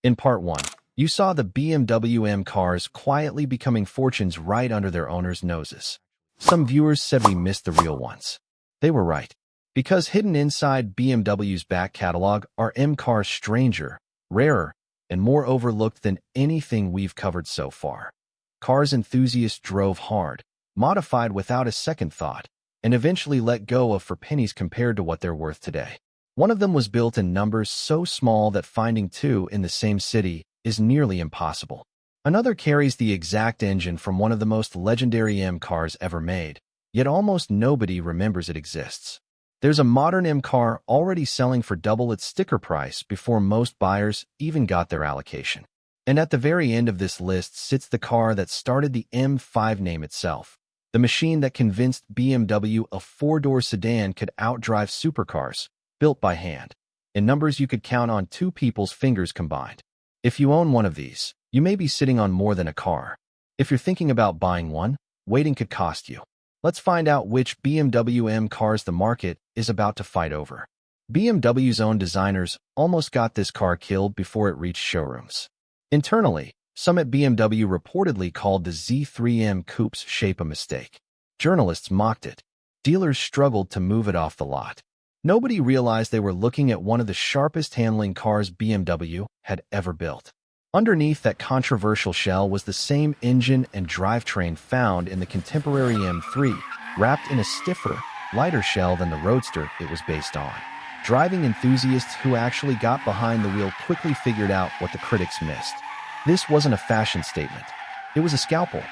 In part 1, you saw the BMW M cars quietly becoming fortunes right under their owners' noses. Some viewers said we missed the real ones. They were right. Because hidden inside BMW's back catalog are M cars stranger, rarer, and more overlooked than anything we've covered so far. Cars enthusiasts drove hard, modified without a second thought, and eventually let go of for pennies compared to what they're worth today. One of them was built in numbers so small that finding two in the same city is nearly impossible. Another carries the exact engine from one of the most legendary M cars ever made, yet almost nobody remembers it exists. There's a modern M car already selling for double its sticker price before most buyers even got their allocation. And at the very end of this list sits the car that started the M5 name itself, the machine that convinced BMW a four-door sedan could outdrive supercars, built by hand, in numbers you could count on two people's fingers combined. If you own one of these, you may be sitting on more than a car. If you're thinking about buying one, waiting could cost you. Let's find out which BMW M cars the market is about to fight over. BMW's own designers almost got this car killed before it reached showrooms. Internally, some at BMW reportedly called the Z3M Coupe's shape a mistake. Journalists mocked it. Dealers struggled to move it off the lot. Nobody realized they were looking at one of the sharpest handling cars BMW had ever built. Underneath that controversial shell was the same engine and drivetrain found in the contemporary M3, wrapped in a stiffer, lighter shell than the Roadster it was based on. Driving enthusiasts who actually got behind the wheel quickly figured out what the critics missed. This wasn't a fashion statement. It was a scalpel.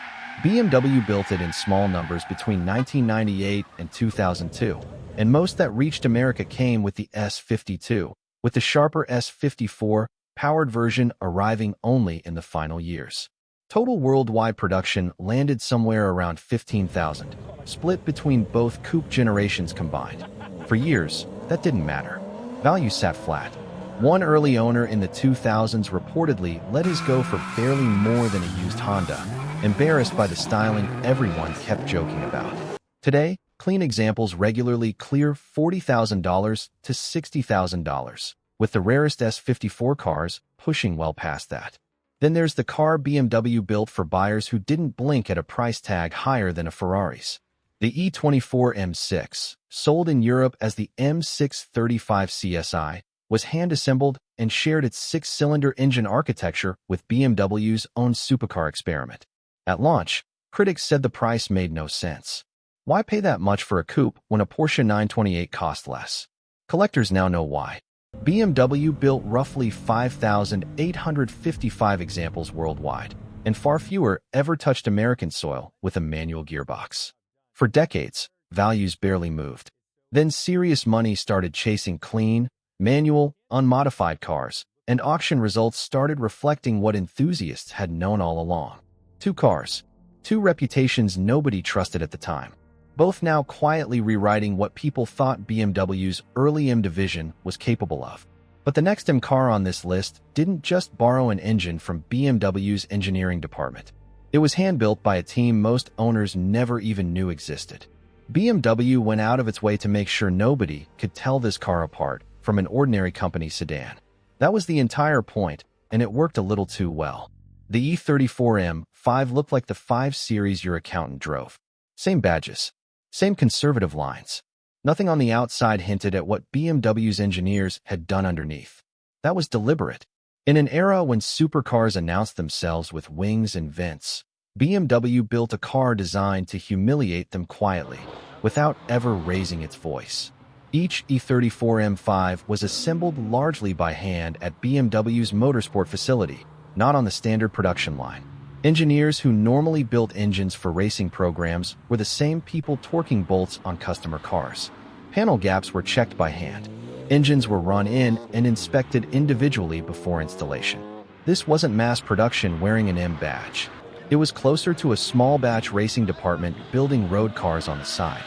BMW built it in small numbers between 1998 and 2002, and most that reached America came with the S52, with the sharper S54 powered version arriving only in the final years. Total worldwide production landed somewhere around 15,000, split between both coupe generations combined. For years, that didn't matter. Value sat flat. One early owner in the 2000s reportedly let his go for barely more than a used Honda, embarrassed by the styling everyone kept joking about. Today, clean examples regularly clear $40,000 to $60,000, with the rarest S54 cars pushing well past that. Then there's the car BMW built for buyers who didn't blink at a price tag higher than a Ferrari's. The E24 M6, sold in Europe as the M6 35 CSI, was hand-assembled and shared its six-cylinder engine architecture with BMW's own supercar experiment. At launch, critics said the price made no sense. Why pay that much for a coupe when a Porsche 928 cost less? Collectors now know why. BMW built roughly 5,855 examples worldwide, and far fewer ever touched American soil with a manual gearbox. For decades, values barely moved. Then serious money started chasing clean, manual, unmodified cars, and auction results started reflecting what enthusiasts had known all along. Two cars, two reputations nobody trusted at the time, both now quietly rewriting what people thought BMW's early M division was capable of. But the next M car on this list didn't just borrow an engine from BMW's engineering department. It was hand-built by a team most owners never even knew existed. BMW went out of its way to make sure nobody could tell this car apart from an ordinary company sedan. That was the entire point, and it worked a little too well. The E34 M5 looked like the 5 Series your accountant drove. Same badges. Same conservative lines. Nothing on the outside hinted at what BMW's engineers had done underneath. That was deliberate. In an era when supercars announced themselves with wings and vents, BMW built a car designed to humiliate them quietly, without ever raising its voice. Each E34 M5 was assembled largely by hand at BMW's motorsport facility, not on the standard production line. Engineers who normally built engines for racing programs were the same people torquing bolts on customer cars. Panel gaps were checked by hand. Engines were run in and inspected individually before installation. This wasn't mass production wearing an M badge. It was closer to a small batch racing department building road cars on the side.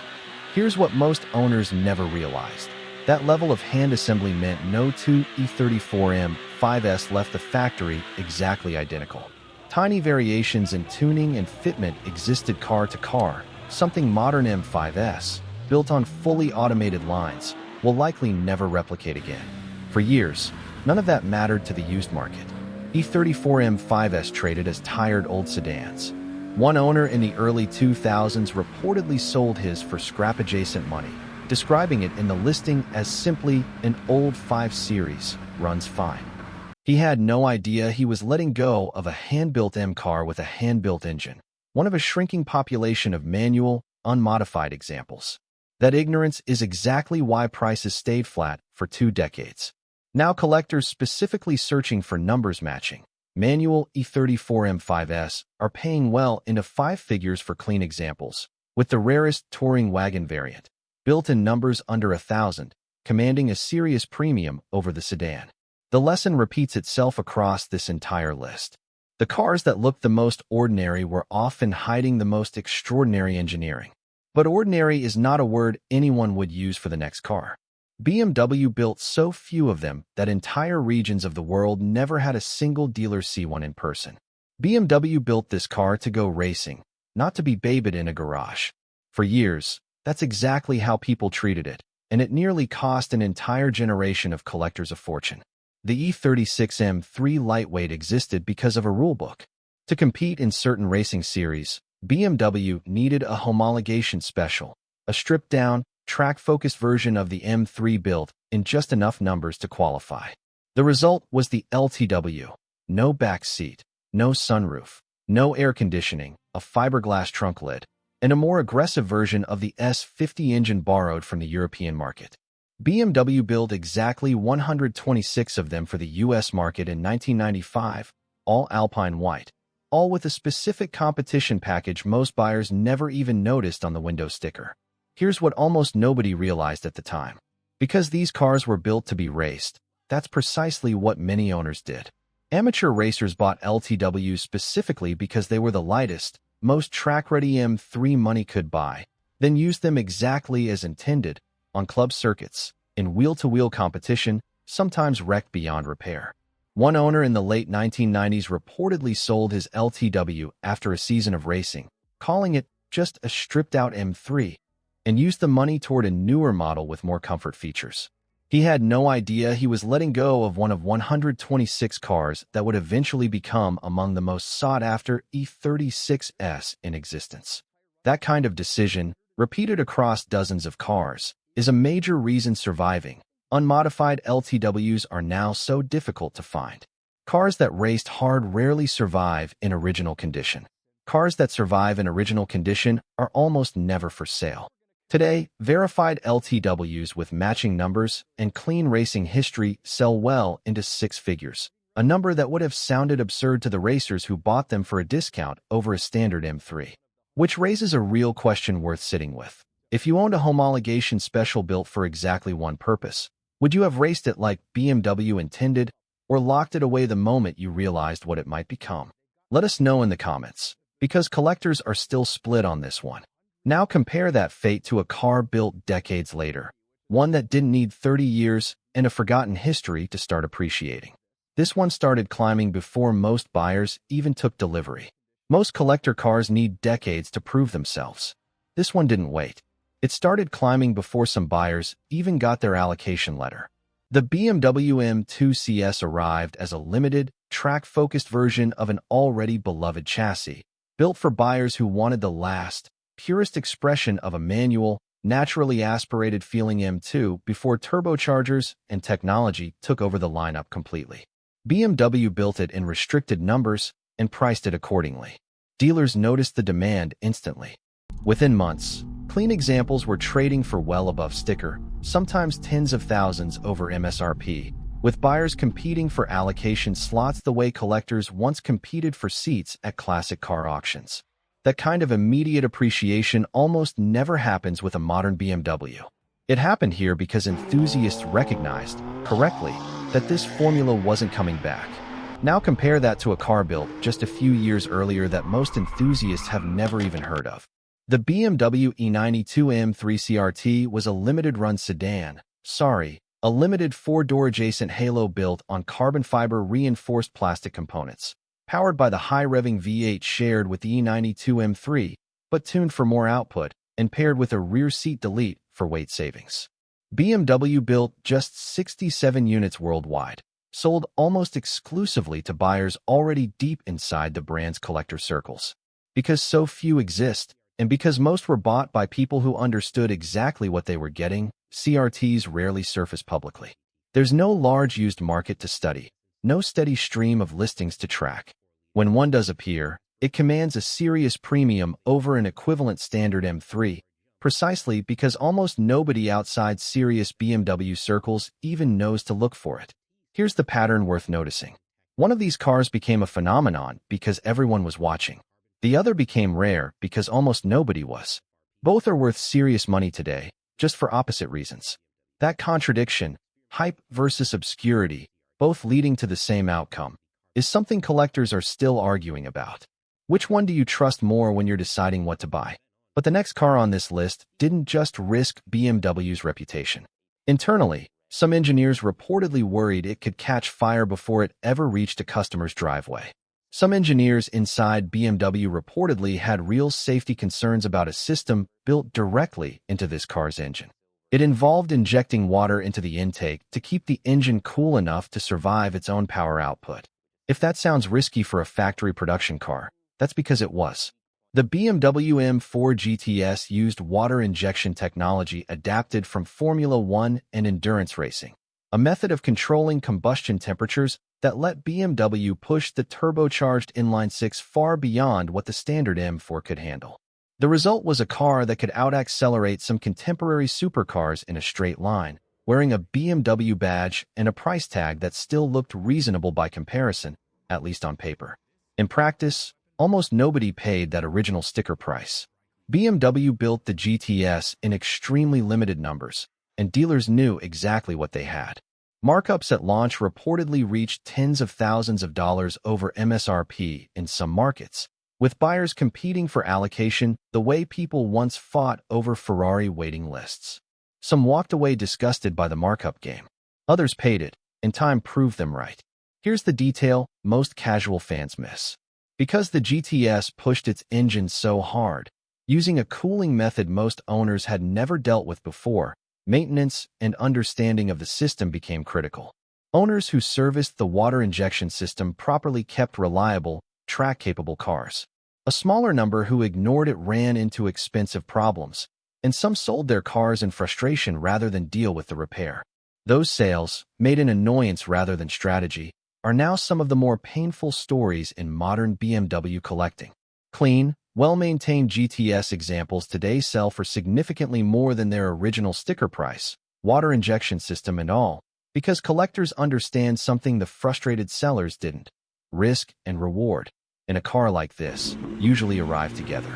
Here's what most owners never realized. That level of hand assembly meant no two E34 M5s left the factory exactly identical. Tiny variations in tuning and fitment existed car to car. Something modern M5s, built on fully automated lines, will likely never replicate again. For years, none of that mattered to the used market. E34 M5s traded as tired old sedans. One owner in the early 2000s reportedly sold his for scrap-adjacent money, describing it in the listing as simply an old 5 Series, runs fine. He had no idea he was letting go of a hand-built M car with a hand-built engine, one of a shrinking population of manual, unmodified examples. That ignorance is exactly why prices stayed flat for 2 decades. Now collectors specifically searching for numbers matching manual E34 M5s are paying well into 5 figures for clean examples, with the rarest touring wagon variant, built in numbers under 1,000, commanding a serious premium over the sedan. The lesson repeats itself across this entire list. The cars that looked the most ordinary were often hiding the most extraordinary engineering. But ordinary is not a word anyone would use for the next car. BMW built so few of them that entire regions of the world never had a single dealer see one in person. BMW built this car to go racing, not to be babied in a garage. For years, that's exactly how people treated it, and it nearly cost an entire generation of collectors a fortune. The E36 M3 Lightweight existed because of a rulebook. To compete in certain racing series, BMW needed a homologation special, a stripped-down, track-focused version of the M3 built in just enough numbers to qualify. The result was the LTW. No back seat, no sunroof, no air conditioning, a fiberglass trunk lid, and a more aggressive version of the S50 engine borrowed from the European market. BMW built exactly 126 of them for the US market in 1995, all Alpine white, all with a specific competition package most buyers never even noticed on the window sticker. Here's what almost nobody realized at the time. Because these cars were built to be raced, that's precisely what many owners did. Amateur racers bought LTWs specifically because they were the lightest, most track-ready M3 money could buy, then used them exactly as intended, on club circuits, in wheel-to-wheel competition, sometimes wrecked beyond repair. One owner in the late 1990s reportedly sold his LTW after a season of racing, calling it just a stripped-out M3, and used the money toward a newer model with more comfort features. He had no idea he was letting go of one of 126 cars that would eventually become among the most sought-after E36s in existence. That kind of decision, repeated across dozens of cars, is a major reason surviving. Unmodified LTWs are now so difficult to find. Cars that raced hard rarely survive in original condition. Cars that survive in original condition are almost never for sale. Today, verified LTWs with matching numbers and clean racing history sell well into 6 figures, a number that would have sounded absurd to the racers who bought them for a discount over a standard M3. Which raises a real question worth sitting with. If you owned a homologation special built for exactly one purpose, would you have raced it like BMW intended, or locked it away the moment you realized what it might become? Let us know in the comments, because collectors are still split on this one. Now compare that fate to a car built decades later, one that didn't need 30 years and a forgotten history to start appreciating. This one started climbing before most buyers even took delivery. Most collector cars need decades to prove themselves. This one didn't wait. It started climbing before some buyers even got their allocation letter. The BMW M2 CS arrived as a limited, track-focused version of an already beloved chassis, built for buyers who wanted the last, purest expression of a manual, naturally aspirated feeling M2 before turbochargers and technology took over the lineup completely. BMW built it in restricted numbers and priced it accordingly. Dealers noticed the demand instantly. Within months, clean examples were trading for well above sticker, sometimes tens of thousands over MSRP, with buyers competing for allocation slots the way collectors once competed for seats at classic car auctions. That kind of immediate appreciation almost never happens with a modern BMW. It happened here because enthusiasts recognized, correctly, that this formula wasn't coming back. Now compare that to a car built just a few years earlier that most enthusiasts have never even heard of. The BMW E92 M3 CRT was a limited-run sedan, a limited 4-door adjacent halo built on carbon fiber reinforced plastic components, powered by the high-revving V8 shared with the E92 M3, but tuned for more output, and paired with a rear seat delete for weight savings. BMW built just 67 units worldwide. sold almost exclusively to buyers already deep inside the brand's collector circles. Because so few exist, and because most were bought by people who understood exactly what they were getting, CRTs rarely surface publicly. There's no large used market to study, no steady stream of listings to track. When one does appear, it commands a serious premium over an equivalent standard M3, precisely because almost nobody outside serious BMW circles even knows to look for it. Here's the pattern worth noticing. One of these cars became a phenomenon because everyone was watching. The other became rare because almost nobody was. Both are worth serious money today, just for opposite reasons. That contradiction, hype versus obscurity, both leading to the same outcome, is something collectors are still arguing about. Which one do you trust more when you're deciding what to buy? But the next car on this list didn't just risk BMW's reputation. Internally, some engineers reportedly worried it could catch fire before it ever reached a customer's driveway. Some engineers inside BMW reportedly had real safety concerns about a system built directly into this car's engine. It involved injecting water into the intake to keep the engine cool enough to survive its own power output. If that sounds risky for a factory production car, that's because it was. The BMW M4 GTS used water injection technology adapted from Formula One and endurance racing, a method of controlling combustion temperatures that let BMW push the turbocharged inline-six far beyond what the standard M4 could handle. The result was a car that could out-accelerate some contemporary supercars in a straight line, wearing a BMW badge and a price tag that still looked reasonable by comparison, at least on paper. In practice, almost nobody paid that original sticker price. BMW built the GTS in extremely limited numbers, and dealers knew exactly what they had. Markups at launch reportedly reached tens of thousands of dollars over MSRP in some markets, with buyers competing for allocation the way people once fought over Ferrari waiting lists. Some walked away disgusted by the markup game. Others paid it, and time proved them right. Here's the detail most casual fans miss. Because the GTS pushed its engine so hard, using a cooling method most owners had never dealt with before, maintenance and understanding of the system became critical. Owners who serviced the water injection system properly kept reliable, track-capable cars. A smaller number who ignored it ran into expensive problems, and some sold their cars in frustration rather than deal with the repair. Those sales, made in annoyance rather than strategy, are now some of the more painful stories in modern BMW collecting. Clean, well-maintained GTS examples today sell for significantly more than their original sticker price, water injection system and all, because collectors understand something the frustrated sellers didn't. Risk and reward, in a car like this, usually arrive together.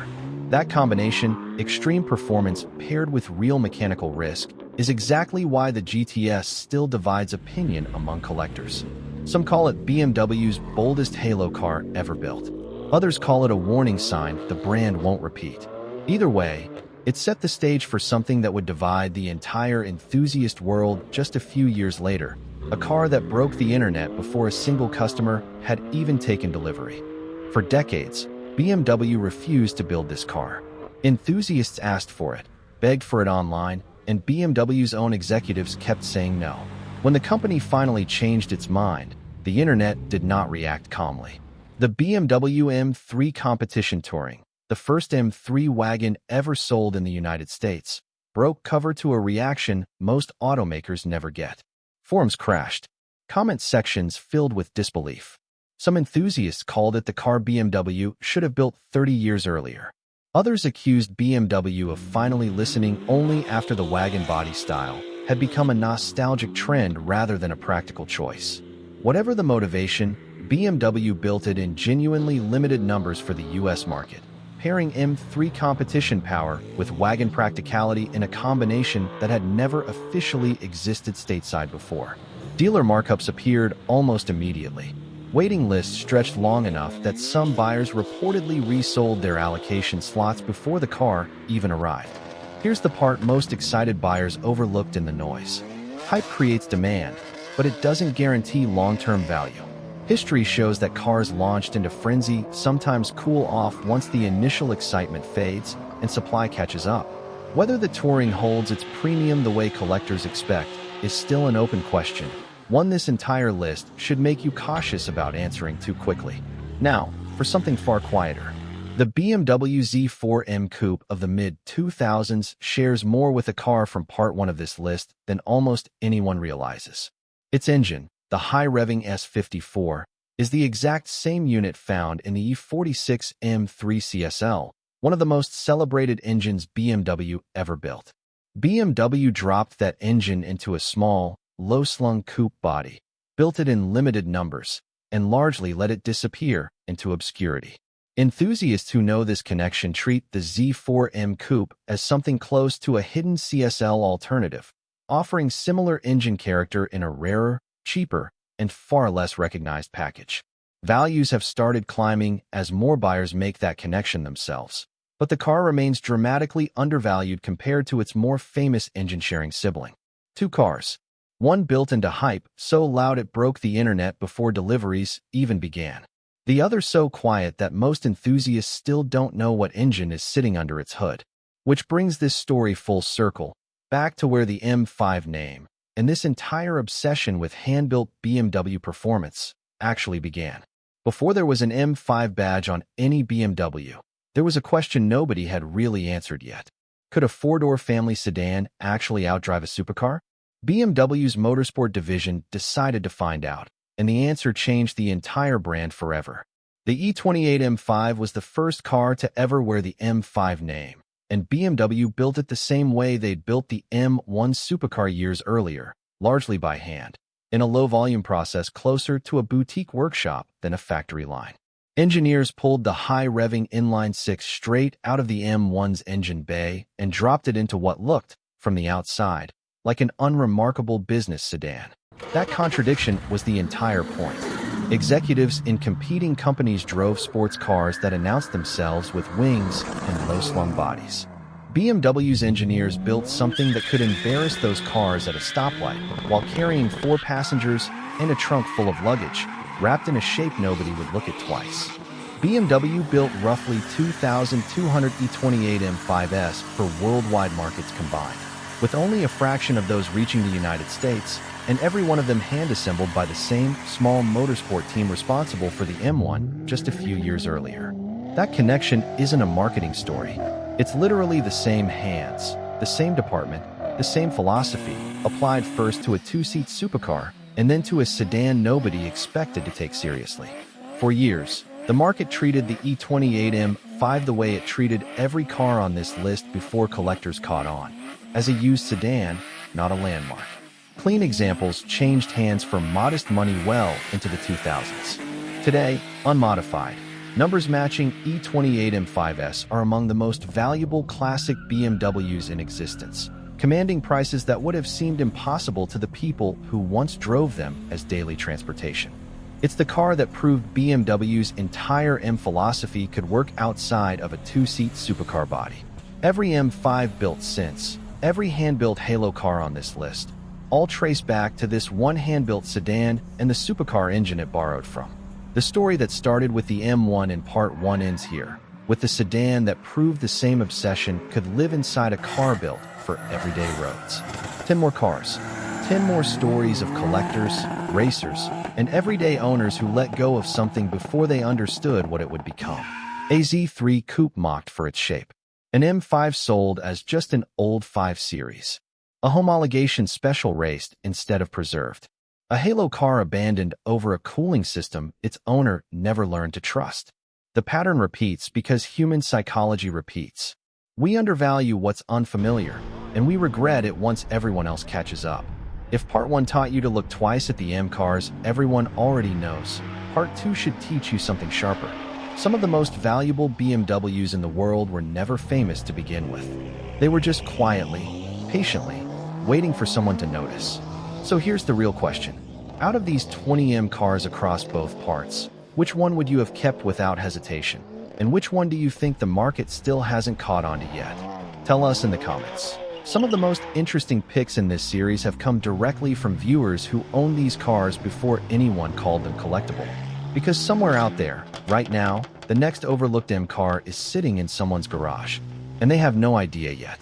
That combination, extreme performance paired with real mechanical risk, is exactly why the GTS still divides opinion among collectors. Some call it BMW's boldest halo car ever built. Others call it a warning sign the brand won't repeat. Either way, it set the stage for something that would divide the entire enthusiast world just a few years later, a car that broke the internet before a single customer had even taken delivery. For decades, BMW refused to build this car. Enthusiasts asked for it, begged for it online, and BMW's own executives kept saying no. When the company finally changed its mind, the internet did not react calmly. The BMW M3 competition touring, the first M3 wagon ever sold in the United States, broke cover to a reaction most automakers never get. Forums crashed. Comment sections filled with disbelief. Some enthusiasts called it the car BMW should have built 30 years earlier. Others accused BMW of finally listening only after the wagon body style had become a nostalgic trend rather than a practical choice. Whatever the motivation, BMW built it in genuinely limited numbers for the US market, pairing M3 competition power with wagon practicality in a combination that had never officially existed stateside before. Dealer markups appeared almost immediately. Waiting lists stretched long enough that some buyers reportedly resold their allocation slots before the car even arrived. Here's the part most excited buyers overlooked in the noise. Hype creates demand, but it doesn't guarantee long-term value. History shows that cars launched into frenzy sometimes cool off once the initial excitement fades and supply catches up. Whether the touring holds its premium the way collectors expect is still an open question, One this entire list should make you cautious about answering too quickly. Now, for something far quieter. The BMW Z4 M Coupe of the mid-2000s shares more with a car from part 1 of this list than almost anyone realizes. Its engine, the high-revving S54, is the exact same unit found in the E36 M3 CSL, one of the most celebrated engines BMW ever built. BMW dropped that engine into a small, low-slung coupe body, built it in limited numbers, and largely let it disappear into obscurity. Enthusiasts who know this connection treat the Z4 M Coupe as something close to a hidden CSL alternative, offering similar engine character in a rarer, cheaper, and far less recognized package. Values have started climbing as more buyers make that connection themselves, but the car remains dramatically undervalued compared to its more famous engine-sharing sibling. Two cars. One built into hype so loud it broke the internet before deliveries even began. The other so quiet that most enthusiasts still don't know what engine is sitting under its hood. Which brings this story full circle, back to where the M5 name, and this entire obsession with hand-built BMW performance, actually began. Before there was an M5 badge on any BMW, there was a question nobody had really answered yet. Could a four-door family sedan actually outdrive a supercar? BMW's motorsport division decided to find out, and the answer changed the entire brand forever. The E28 M5 was the first car to ever wear the M5 name, and BMW built it the same way they'd built the M1 supercar years earlier, largely by hand, in a low-volume process closer to a boutique workshop than a factory line. Engineers pulled the high-revving inline-six straight out of the M1's engine bay and dropped it into what looked, from the outside, like an unremarkable business sedan. That contradiction was the entire point. Executives in competing companies drove sports cars that announced themselves with wings and low-slung bodies. BMW's engineers built something that could embarrass those cars at a stoplight while carrying 4 passengers and a trunk full of luggage, wrapped in a shape nobody would look at twice. BMW built roughly 2,200 E28 M5s for worldwide markets combined, with only a fraction of those reaching the United States, and every one of them hand-assembled by the same small motorsport team responsible for the M1 just a few years earlier. That connection isn't a marketing story. It's literally the same hands, the same department, the same philosophy, applied first to a two-seat supercar and then to a sedan nobody expected to take seriously. For years, the market treated the E28 M5 the way it treated every car on this list before collectors caught on, as a used sedan, not a landmark. Clean examples changed hands for modest money well into the 2000s. Today, unmodified, numbers-matching E28 M5s are among the most valuable classic BMWs in existence, commanding prices that would have seemed impossible to the people who once drove them as daily transportation. It's the car that proved BMW's entire M philosophy could work outside of a two-seat supercar body. Every M5 built since, every hand-built halo car on this list, all trace back to this one hand-built sedan and the supercar engine it borrowed from. The story that started with the M1 in Part 1 ends here, with the sedan that proved the same obsession could live inside a car built for everyday roads. 10 more cars. 10 more stories of collectors, racers, and everyday owners who let go of something before they understood what it would become. A Z3 Coupe mocked for its shape. An M5 sold as just an old 5 Series. A homologation special raced instead of preserved. A halo car abandoned over a cooling system its owner never learned to trust. The pattern repeats because human psychology repeats. We undervalue what's unfamiliar, and we regret it once everyone else catches up. If Part 1 taught you to look twice at the M cars everyone already knows, Part 2 should teach you something sharper. Some of the most valuable BMWs in the world were never famous to begin with. They were just quietly, patiently, waiting for someone to notice. So here's the real question. Out of these 20 M cars across both parts, which one would you have kept without hesitation? And which one do you think the market still hasn't caught on to yet? Tell us in the comments. Some of the most interesting picks in this series have come directly from viewers who own these cars before anyone called them collectible. Because somewhere out there, right now, the next overlooked M car is sitting in someone's garage, and they have no idea yet.